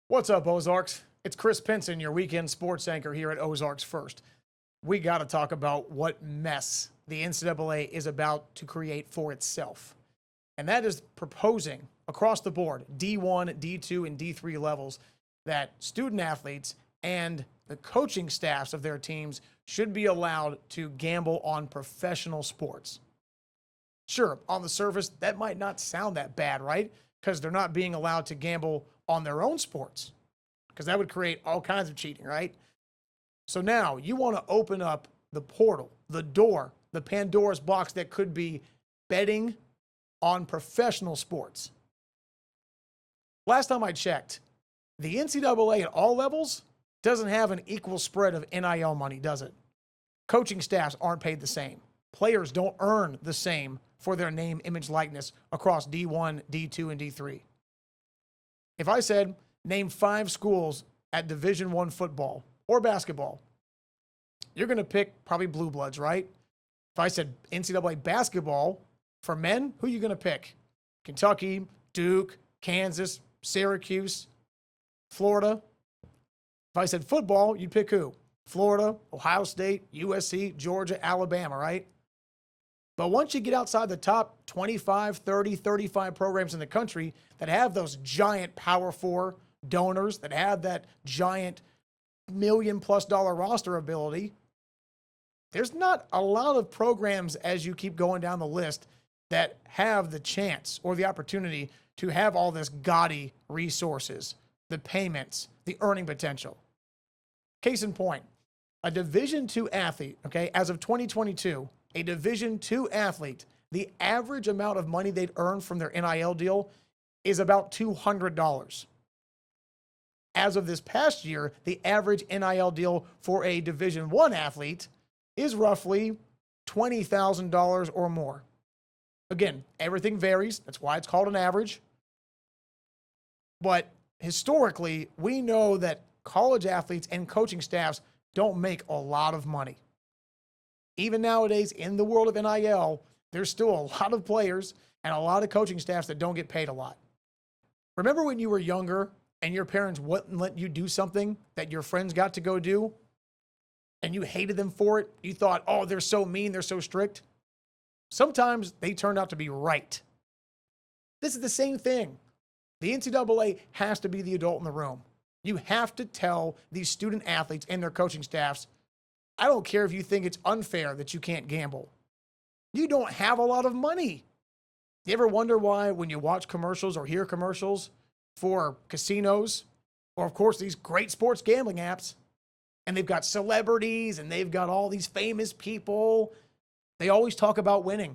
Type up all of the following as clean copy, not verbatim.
What's up, Ozarks? It's Chris Pinson, your weekend sports anchor here at Ozarks First. We got to talk about what mess the NCAA is about to create for itself. And that is proposing across the board, D1, D2, and D3 levels, that student athletes and the coaching staffs of their teams should be allowed to gamble on professional sports. Sure, on the surface, that might not sound that bad, right? Because they're not being allowed to gamble on their own sports, because that would create all kinds of cheating, right? So now you want to open up the portal, the door, the Pandora's box that could be betting on professional sports. Last time I checked, the NCAA at all levels doesn't have an equal spread of NIL money, does it? Coaching staffs aren't paid the same. Players don't earn the same for their name, image, likeness across D1, D2, and D3. If I said, name 5 schools at Division I football or basketball, you're going to pick probably Blue Bloods, right? If I said NCAA basketball for men, who are you going to pick? Kentucky, Duke, Kansas, Syracuse, Florida. If I said football, you'd pick who? Florida, Ohio State, USC, Georgia, Alabama, right? But once you get outside the top 25, 30, 35 programs in the country that have those giant Power 4 donors, that have that giant $1 million+ roster ability, there's not a lot of programs as you keep going down the list that have the chance or the opportunity to have all this gaudy resources, the payments, the earning potential. Case in point, a Division II athlete, okay, as of 2022, a Division II athlete, the average amount of money they'd earn from their NIL deal is about $200. As of this past year, the average NIL deal for a Division I athlete is roughly $20,000 or more. Again, everything varies. That's why it's called an average. But historically, we know that college athletes and coaching staffs don't make a lot of money. Even nowadays, in the world of NIL, there's still a lot of players and a lot of coaching staffs that don't get paid a lot. Remember when you were younger and your parents wouldn't let you do something that your friends got to go do, and you hated them for it? You thought, oh, they're so mean, they're so strict. Sometimes they turned out to be right. This is the same thing. The NCAA has to be the adult in the room. You have to tell these student athletes and their coaching staffs, I don't care if you think it's unfair that you can't gamble. You don't have a lot of money. You ever wonder why when you watch commercials or hear commercials for casinos, or of course these great sports gambling apps, and they've got celebrities and they've got all these famous people, they always talk about winning.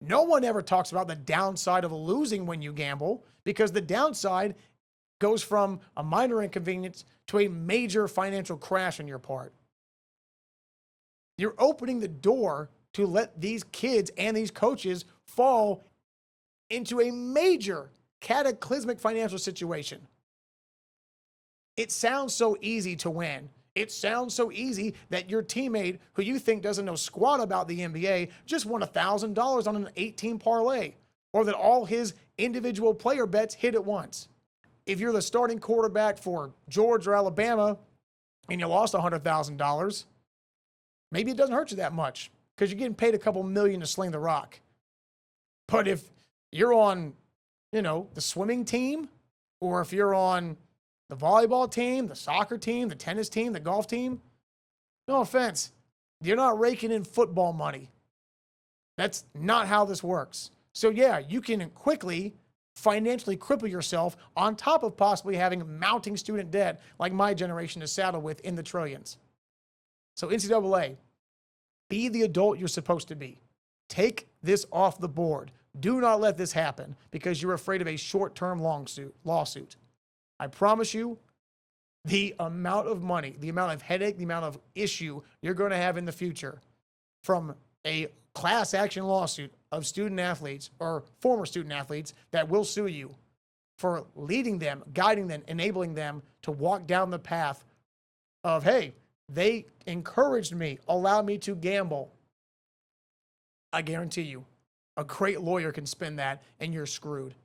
No one ever talks about the downside of losing when you gamble, because the downside goes from a minor inconvenience to a major financial crash on your part. You're opening the door to let these kids and these coaches fall into a major cataclysmic financial situation. It sounds so easy to win. It sounds so easy that your teammate, who you think doesn't know squat about the NBA, just won $1,000 on an 18 parlay, or that all his individual player bets hit at once. If you're the starting quarterback for Georgia or Alabama and you lost $100,000, maybe it doesn't hurt you that much because you're getting paid a couple million to sling the rock. But if you're on, the swimming team, or if you're on the volleyball team, the soccer team, the tennis team, the golf team, no offense, you're not raking in football money. That's not how this works. So yeah, you can quickly financially cripple yourself on top of possibly having mounting student debt like my generation is saddled with in the trillions. So NCAA, be the adult you're supposed to be. Take this off the board. Do not let this happen because you're afraid of a short-term lawsuit. I promise you, the amount of money, the amount of headache, the amount of issue you're going to have in the future from a class action lawsuit of student athletes or former student athletes that will sue you for leading them, guiding them, enabling them to walk down the path of, hey, they encouraged me, allowed me to gamble. I guarantee you, a great lawyer can spin that and you're screwed.